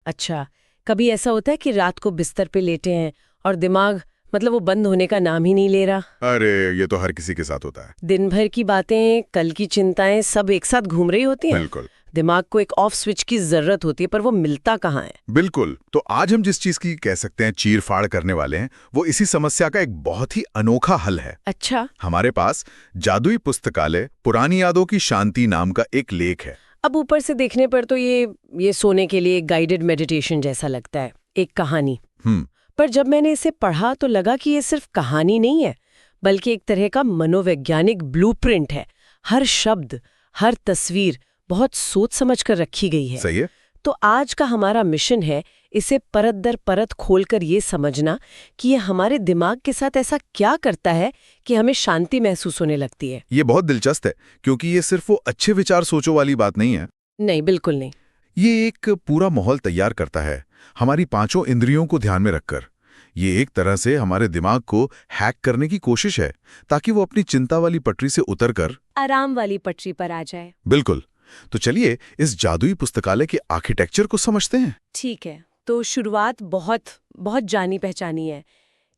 अच्छा, कभी ऐसा होता है कि रात को बिस्तर पे लेटे हैं और दिमाग वो बंद होने का नाम ही नहीं ले रहा। अरे ये तो हर किसी के साथ होता है। दिन भर की बातें, कल की चिंताएं सब एक साथ घूम रही होती हैं। बिल्कुल दिमाग को एक ऑफ स्विच की जरूरत होती है, पर वो मिलता कहाँ है। बिल्कुल। तो आज हम जिस चीज की कह सकते हैं चीर फाड़ करने वाले हैं, वो इसी समस्या का एक बहुत ही अनोखा हल है। अच्छा। हमारे पास जादुई पुस्तकालय पुरानी यादों की शांति नाम का एक लेख है। अब ऊपर से देखने पर तो ये सोने के लिए गाइडेड मेडिटेशन जैसा लगता है, एक कहानी। पर जब मैंने इसे पढ़ा तो लगा कि ये सिर्फ कहानी नहीं है, बल्कि एक तरह का मनोवैज्ञानिक ब्लूप्रिंट है। हर शब्द, हर तस्वीर बहुत सोच समझ कर रखी गई है। सही है। तो आज का हमारा मिशन है इसे परत दर परत खोलकर ये समझना कि ये हमारे दिमाग के साथ ऐसा क्या करता है कि हमें शांति महसूस होने लगती है। ये बहुत दिलचस्प है, क्योंकि ये सिर्फ वो अच्छे विचार सोचो वाली बात नहीं है। नहीं, बिल्कुल नहीं। ये एक पूरा माहौल तैयार करता है, हमारी पांचों इंद्रियों को ध्यान में रखकर। ये एक तरह से हमारे दिमाग को हैक करने की कोशिश है, ताकि वो अपनी चिंता वाली पटरी से उतरकर आराम वाली पटरी पर आ जाए। बिल्कुल। तो चलिए इस जादुई पुस्तकालय के आर्किटेक्चर को समझते हैं। ठीक है, तो शुरुआत बहुत बहुत जानी पहचानी है।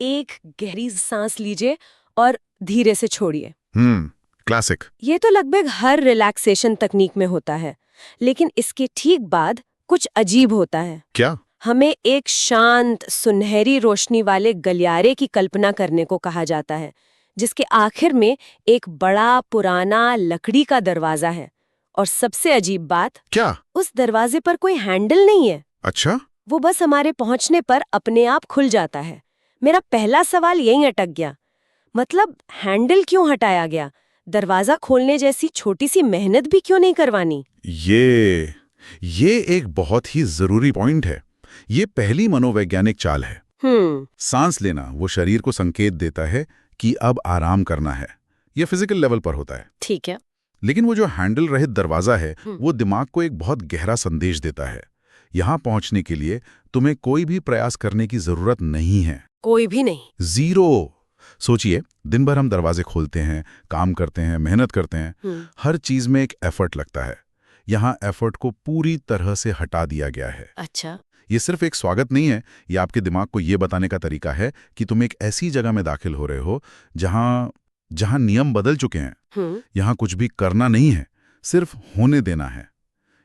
एक गहरी सांस लीजिए और धीरे से छोड़िए। क्लासिक। ये तो लगभग हर रिलैक्सेशन तकनीक में होता है, लेकिन इसके ठीक बाद कुछ अजीब होता है। क्या? हमें एक शांत सुनहरी रोशनी वाले गलियारे की कल्पना करने को कहा जाता है, जिसके आखिर में एक बड़ा पुराना लकड़ी का दरवाजा है। और सबसे अजीब बात, क्या? उस दरवाजे पर कोई हैंडल नहीं है। अच्छा। वो बस हमारे पहुंचने पर अपने आप खुल जाता है। मेरा पहला सवाल यहीं अटक गया। मतलब हैंडल क्यों हटाया गया? दरवाजा खोलने जैसी छोटी सी मेहनत भी क्यों नहीं करवानी? ये एक बहुत ही जरूरी पॉइंट है। ये पहली मनोवैज्ञानिक चाल है। सांस लेना वो शरीर को संकेत देता है कि अब आराम करना है। ये फिजिकल लेवल पर होता है। ठीक है। लेकिन वो जो हैंडल रहित दरवाजा है, वो दिमाग को एक बहुत गहरा संदेश देता है। यहाँ पहुंचने के लिए तुम्हें कोई भी प्रयास करने की जरूरत नहीं है। कोई भी नहीं? जीरो। सोचिए, दिन भर हम दरवाजे खोलते हैं, काम करते हैं, मेहनत करते हैं, हर चीज में एक एफर्ट लगता है। यहाँ एफर्ट को पूरी तरह से हटा दिया गया है। अच्छा। ये सिर्फ एक स्वागत नहीं है, ये आपके दिमाग को ये बताने का तरीका है कि तुम एक ऐसी जगह में दाखिल हो रहे हो जहां नियम बदल चुके हैं। यहाँ कुछ भी करना नहीं है, सिर्फ होने देना है।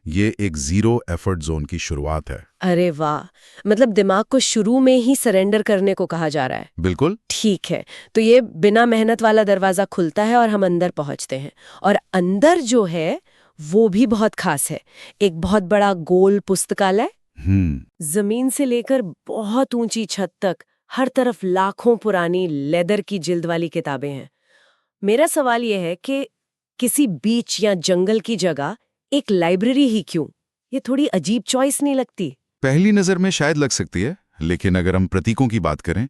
ये एक जीरो एफर्ट जोन की शुरुआत है। अरे वाह, मतलब दिमाग को शुरू में ही सरेंडर करने को कहा जा रहा है। बिल्कुल ठीक है, तो ये बिना मेहनत वाला दरवाजा खुलता है और हम अंदर पहुंचते हैं। और अंदर जो है वो भी बहुत खास है। एक बहुत बड़ा गोल पुस्तकालय, जमीन से लेकर बहुत ऊंची छत तक हर तरफ लाखों पुरानी लेदर की जिल्द वाली किताबें हैं। मेरा सवाल यह है कि किसी बीच या जंगल की जगह एक लाइब्रेरी ही क्यों? ये थोड़ी अजीब चॉइस नहीं लगती? पहली नजर में शायद लग सकती है, लेकिन अगर हम प्रतीकों की बात करें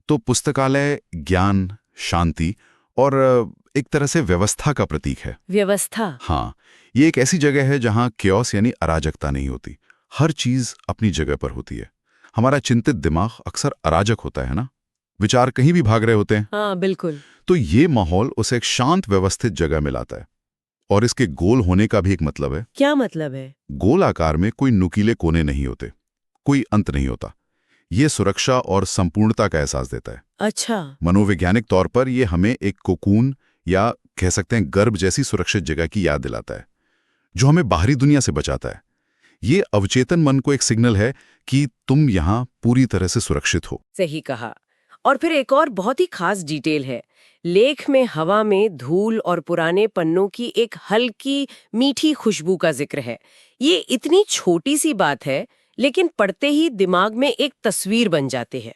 तो पुस्तकालय ज्ञान, शांति और एक तरह से व्यवस्था का प्रतीक है। व्यवस्था? हाँ, ये एक ऐसी जगह है जहां क्योस यानी अराजकता नहीं होती। हर चीज अपनी जगह पर होती है। हमारा चिंतित दिमाग अक्सर अराजक होता है ना, विचार कहीं भी भाग रहे होते हैं। हाँ बिल्कुल। तो ये माहौल उसे एक शांत व्यवस्थित जगह में लाता है। और इसके गोल होने का भी एक मतलब है। क्या मतलब है? गोल आकार में कोई नुकीले कोने नहीं होते, कोई अंत नहीं होता। ये सुरक्षा और संपूर्णता का एहसास देता है। अच्छा। मनोवैज्ञानिक तौर पर ये हमें एक कोकून या कह सकते हैं गर्भ जैसी सुरक्षित जगह की याद दिलाता है, जो हमें बाहरी दुनिया से बचाता है। ये अवचेतन मन को एक सिग्नल है कि तुम यहाँ पूरी तरह से सुरक्षित हो। सही कहा। और फिर एक और बहुत ही खास डिटेल है। लेख में हवा में धूल और पुराने पन्नों की एक हल्की मीठी खुशबू का जिक्र है। ये इतनी छोटी सी बात है, लेकिन पढ़ते ही दिमाग में एक तस्वीर बन जाती है।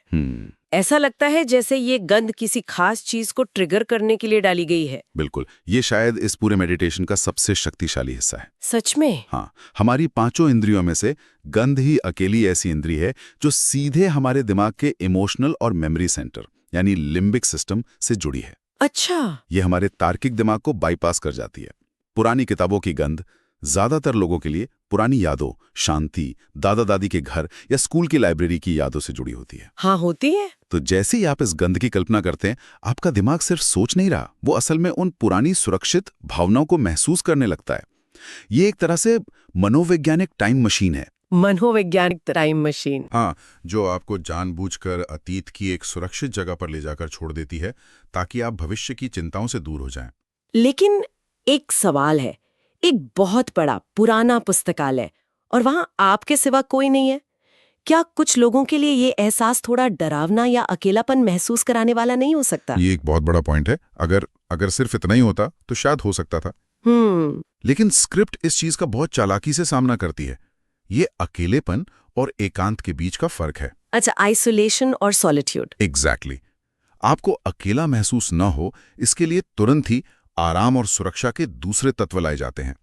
ऐसा लगता है जैसे ये गंध किसी खास चीज को ट्रिगर करने के लिए डाली गई है। बिल्कुल, ये शायद इस पूरे मेडिटेशन का सबसे शक्तिशाली हिस्सा है। सच में? हाँ, हमारी पांचों इंद्रियों में से गंध ही अकेली ऐसी इंद्रिय है जो सीधे हमारे दिमाग के इमोशनल और मेमोरी सेंटर यानी लिम्बिक सिस्टम से जुड़ी है। अच्छा। ये हमारे तार्किक दिमाग को बाईपास कर जाती है। पुरानी किताबों की गंध ज्यादातर लोगों के लिए पुरानी यादों, शांति, दादा दादी के घर या स्कूल की लाइब्रेरी की यादों से जुड़ी होती है। हाँ, होती है। तो जैसे ही आप इस गंध की कल्पना करते हैं, आपका दिमाग सिर्फ सोच नहीं रहा, वो असल में उन पुरानी सुरक्षित भावनाओं को महसूस करने लगता है। ये एक तरह से मनोवैज्ञानिक टाइम मशीन है। मनोवैज्ञानिक टाइम मशीन। हाँ, जो आपको जानबूझकर अतीत की एक सुरक्षित जगह पर ले जाकर छोड़ देती है ताकि आप भविष्य की चिंताओं से दूर हो जाएं। लेकिन एक सवाल है, एक बहुत बड़ा पुराना पुस्तकालय और वहां आपके सिवा कोई नहीं है। क्या कुछ लोगों के लिए ये एहसास थोड़ा डरावना या अकेलापन महसूस कराने वाला नहीं हो सकता? ये एक बहुत बड़ा पॉइंट है। अगर सिर्फ इतना ही होता तो शायद हो सकता था। लेकिन स्क्रिप्ट इस चीज का बहुत चालाकी से सामना करती है। ये अकेलेपन और एकांत के बीच का फर्क है। अच्छा, आइसोलेशन और सॉलिट्यूड। एग्जैक्टली। आपको अकेला महसूस न हो, इसके लिए तुरंत ही आराम और सुरक्षा के दूसरे तत्व लाए जाते हैं।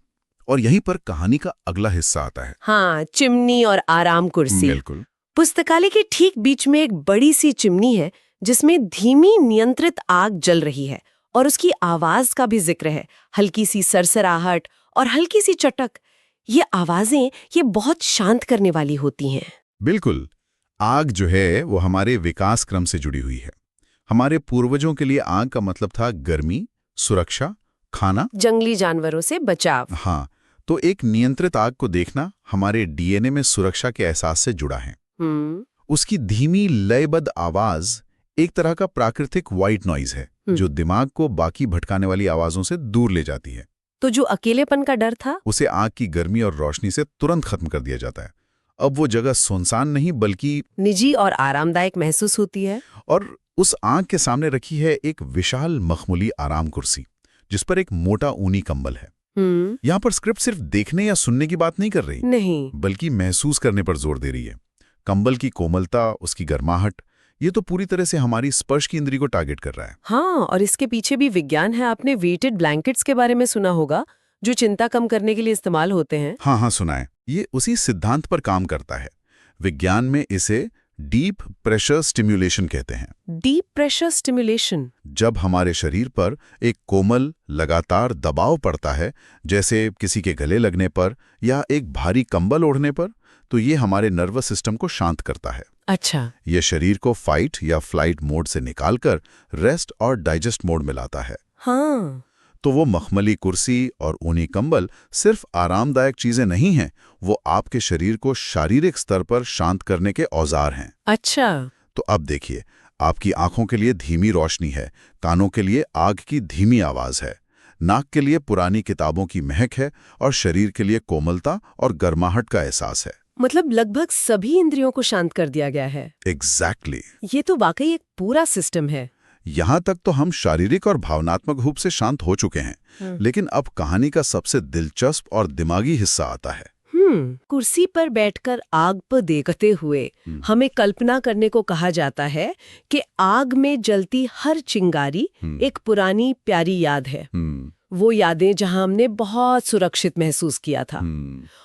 और यहीं पर कहानी का अगला हिस्सा आता है। हाँ, चिमनी और आराम कुर्सी। बिल्कुल। पुस्तकालय के ठीक बीच में एक बड़ी सी चिमनी है जिसमें धीमी नियंत्रित आग जल रही है और उसकी आवाज का भी जिक्र है। हल्की सी सरसराहट और हल्की सी चटक। ये आवाजें ये बहुत शांत करने वाली होती हैं। बिल्कुल। आग जो है वो हमारे विकास क्रम से जुड़ी हुई है। हमारे पूर्वजों के लिए आग का मतलब था गर्मी, सुरक्षा, खाना, जंगली जानवरों से बचाव। हाँ, तो एक नियंत्रित आग को देखना हमारे डीएनए में सुरक्षा के एहसास से जुड़ा है। उसकी धीमी लयबद्ध आवाज एक तरह का प्राकृतिक व्हाइट नॉइज है जो दिमाग को बाकी भटकाने वाली आवाजों से दूर ले जाती है। तो जो अकेलेपन का डर था उसे आग की गर्मी और रोशनी से तुरंत खत्म कर दिया जाता है। अब वो जगह सुनसान नहीं बल्कि निजी और आरामदायक महसूस होती है। और उस आग के सामने रखी है एक विशाल मखमली आराम कुर्सी जिस पर एक मोटा ऊनी कंबल है। यहाँ पर स्क्रिप्ट सिर्फ देखने या सुनने की बात नहीं कर रही, नहीं, बल्कि महसूस करने पर जोर दे रही है। कंबल की कोमलता, उसकी गर्माहट, ये तो पूरी तरह से हमारी स्पर्श की इंद्री को टारगेट कर रहा है। हाँ, और इसके पीछे भी विज्ञान है। आपने वेटेड ब्लैंकेट्स के बारे में सुना होगा जो चिंता कम करने के लिए इस्तेमाल होते हैं। हाँ, सुना है। ये उसी सिद्धांत पर काम करता है। विज्ञान में इसे डीप प्रेशर स्टिम्युलेशन कहते हैं। Deep pressure stimulation. जब हमारे शरीर पर एक कोमल लगातार दबाव पड़ता है, जैसे किसी के गले लगने पर या एक भारी कंबल ओढ़ने पर, तो ये हमारे नर्वस सिस्टम को शांत करता है। अच्छा। ये शरीर को फाइट या फ्लाइट मोड से निकालकर रेस्ट और डाइजेस्ट मोड में लाता है। हाँ। तो वो मखमली कुर्सी और ऊनी कंबल सिर्फ आरामदायक चीजें नहीं हैं, वो आपके शरीर को शारीरिक स्तर पर शांत करने के औजार हैं। अच्छा। तो अब देखिए, आपकी आंखों के लिए धीमी रोशनी है, कानों के लिए आग की धीमी आवाज है, नाक के लिए पुरानी किताबों की महक है और शरीर के लिए कोमलता और गर्माहट का एहसास है। मतलब लगभग सभी इंद्रियों को शांत कर दिया गया है। एग्जैक्टली। ये तो वाकई एक पूरा सिस्टम है। यहाँ तक तो हम शारीरिक और भावनात्मक रूप से शांत हो चुके हैं, लेकिन अब कहानी का सबसे दिलचस्प और दिमागी हिस्सा आता है। कुर्सी पर बैठकर आग पर देखते हुए हमें कल्पना करने को कहा जाता है कि आग में जलती हर चिंगारी एक पुरानी प्यारी याद है। वो यादें जहां हमने बहुत सुरक्षित महसूस किया था।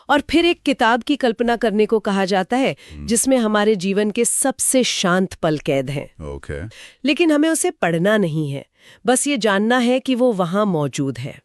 और फिर एक किताब की कल्पना करने को कहा जाता है जिसमें हमारे जीवन के सबसे शांत पल कैद हैं। लेकिन हमें उसे पढ़ना नहीं है, बस ये जानना है कि वो वहां मौजूद है।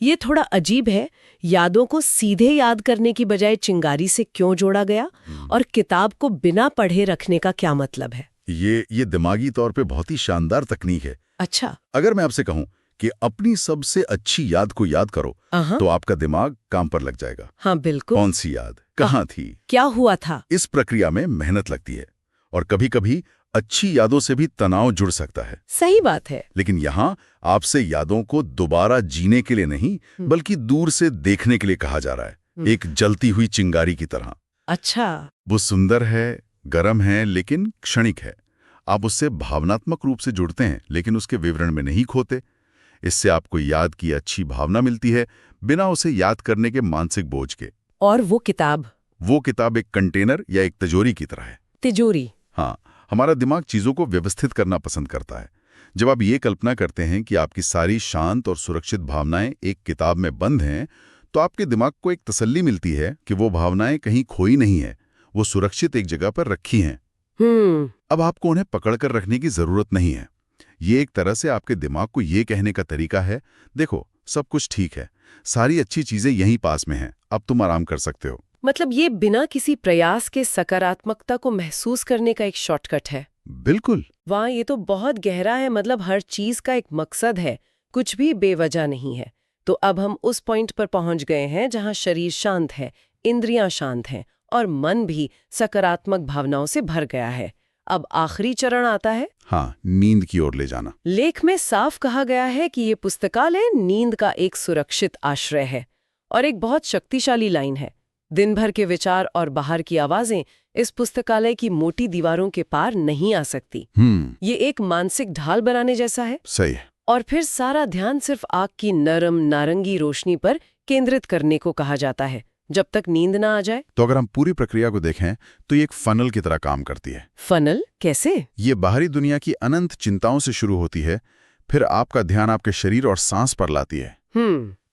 ये थोड़ा अजीब है। यादों को सीधे याद करने की बजाय चिंगारी से क्यों जोड़ा गया और किताब को बिना पढ़े रखने का क्या मतलब है? ये दिमागी तौर पे बहुत ही शानदार तकनीक है। अच्छा। अगर मैं आपसे कहूं कि अपनी सबसे अच्छी याद को याद करो, तो आपका दिमाग काम पर लग जाएगा। हाँ, बिल्कुल। कौन सी याद, कहाँ थी, क्या हुआ था? इस प्रक्रिया में मेहनत लगती है और कभी-कभी अच्छी यादों से भी तनाव जुड़ सकता है। सही बात है। लेकिन यहाँ आपसे यादों को दोबारा जीने के लिए नहीं, बल्कि दूर से देखने के लिए कहा जा रहा है, एक जलती हुई चिंगारी की तरह। अच्छा। वो सुंदर है, गर्म है, लेकिन क्षणिक है। आप उससे भावनात्मक रूप से जुड़ते हैं, लेकिन उसके विवरण में नहीं खोते। इससे आपको याद की अच्छी भावना मिलती है, बिना उसे याद करने के मानसिक बोझ के। और वो किताब एक कंटेनर या एक तिजोरी की तरह है। तिजोरी। हाँ, हमारा दिमाग चीजों को व्यवस्थित करना पसंद करता है। जब आप ये कल्पना करते हैं कि आपकी सारी शांत और सुरक्षित भावनाएं एक किताब में बंद हैं, तो आपके दिमाग को एक तसल्ली मिलती है कि वो भावनाएं कहीं खोई नहीं है, वो सुरक्षित एक जगह पर रखी हैं। अब आपको उन्हें पकड़कर रखने की जरूरत नहीं है। ये एक तरह से आपके दिमाग को ये कहने का तरीका है, देखो सब कुछ ठीक है, सारी अच्छी चीजें यहीं पास में हैं, अब तुम आराम कर सकते हो। मतलब ये बिना किसी प्रयास के सकारात्मकता को महसूस करने का एक शॉर्टकट है। बिल्कुल। वाह, ये तो बहुत गहरा है। मतलब हर चीज का एक मकसद है, कुछ भी बेवजह नहीं है। तो अब हम उस पॉइंट पर पहुंच गए हैं जहां शरीर शांत है, इंद्रियां शांत हैं और मन भी सकारात्मक भावनाओं से भर गया है। अब आखिरी चरण आता है, हाँ, नींद की ओर ले जाना। लेख में साफ कहा गया है कि ये पुस्तकालय नींद का एक सुरक्षित आश्रय है। और एक बहुत शक्तिशाली लाइन है, दिन भर के विचार और बाहर की आवाजें इस पुस्तकालय की मोटी दीवारों के पार नहीं आ सकती। ये एक मानसिक ढाल बनाने जैसा है। सही है। और फिर सारा ध्यान सिर्फ आग की नरम नारंगी रोशनी पर केंद्रित करने को कहा जाता है, जब तक नींद ना आ जाए। तो अगर हम पूरी प्रक्रिया को देखें तो ये एक फनल की तरह काम करती है। फनल कैसे? ये बाहरी दुनिया की अनंत चिंताओं से शुरू होती है, फिर आपका ध्यान आपके शरीर और सांस पर लाती है,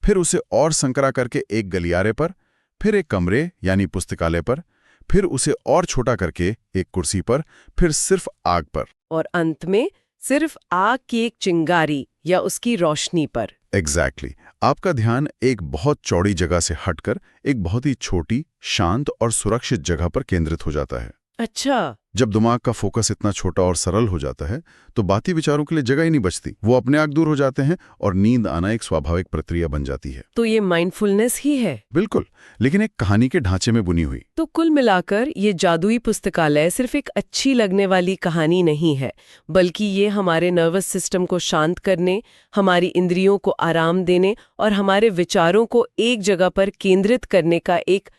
फिर उसे और संकरा करके एक गलियारे पर, फिर एक कमरे यानी पुस्तकालय पर, फिर उसे और छोटा करके एक कुर्सी पर, फिर सिर्फ आग पर, और अंत में सिर्फ आग की एक चिंगारी या उसकी रोशनी पर। एग्जैक्टली। आपका ध्यान एक बहुत चौड़ी जगह से हटकर एक बहुत ही छोटी, शांत और सुरक्षित जगह पर केंद्रित हो जाता है। अच्छा। जब दिमाग का फोकस इतना छोटा और सरल हो जाता है तो बाकी विचारों के लिए जगह ही नहीं बचती, वो अपने आप दूर हो जाते हैं और नींद आना एक स्वाभाविक प्रक्रिया बन जाती है। तो ये माइंडफुलनेस ही है। बिल्कुल, लेकिन एक कहानी के ढांचे में बुनी हुई। तो कुल मिलाकर ये जादुई पुस्तकालय सिर्फ एक अच्छी लगने वाली कहानी नहीं है, बल्कि ये हमारे नर्वस सिस्टम को शांत करने, हमारी इंद्रियों को आराम देने और हमारे विचारों को एक जगह पर केंद्रित करने का एक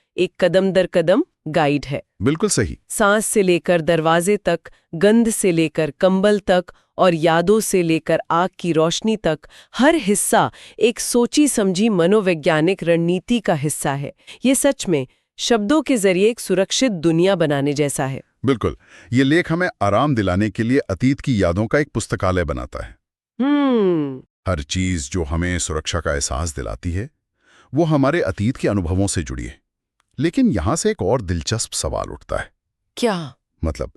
कदम दर कदम गाइड है। बिल्कुल सही। सांस से लेकर दरवाजे तक, गंध से लेकर कंबल तक और यादों से लेकर आग की रोशनी तक, हर हिस्सा एक सोची समझी मनोवैज्ञानिक रणनीति का हिस्सा है। ये सच में शब्दों के जरिए एक सुरक्षित दुनिया बनाने जैसा है। बिल्कुल, ये लेख हमें आराम दिलाने के लिए अतीत की यादों का एक पुस्तकालय बनाता है। हर चीज जो हमें सुरक्षा का एहसास दिलाती है वो हमारे अतीत के अनुभवों से जुड़ी है। लेकिन यहां से एक और दिलचस्प सवाल उठता है। क्या? मतलब,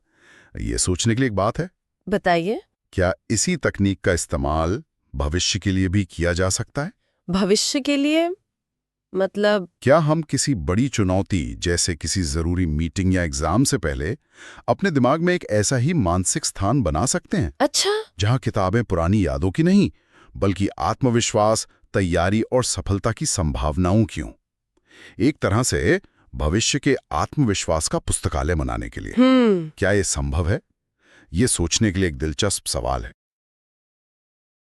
ये सोचने के लिए एक बात है। बताइए। क्या इसी तकनीक का इस्तेमाल भविष्य के लिए भी किया जा सकता है? भविष्य के लिए मतलब? क्या हम किसी बड़ी चुनौती जैसे किसी जरूरी मीटिंग या एग्जाम से पहले अपने दिमाग में एक ऐसा ही मानसिक स्थान बना सकते हैं? अच्छा। जहां किताबें पुरानी यादों की नहीं, बल्कि आत्मविश्वास, तैयारी और सफलता की संभावनाओं की हों। एक तरह से भविष्य के आत्मविश्वास का पुस्तकालय बनाने के लिए। क्या यह संभव है? ये सोचने के लिए एक दिलचस्प सवाल है।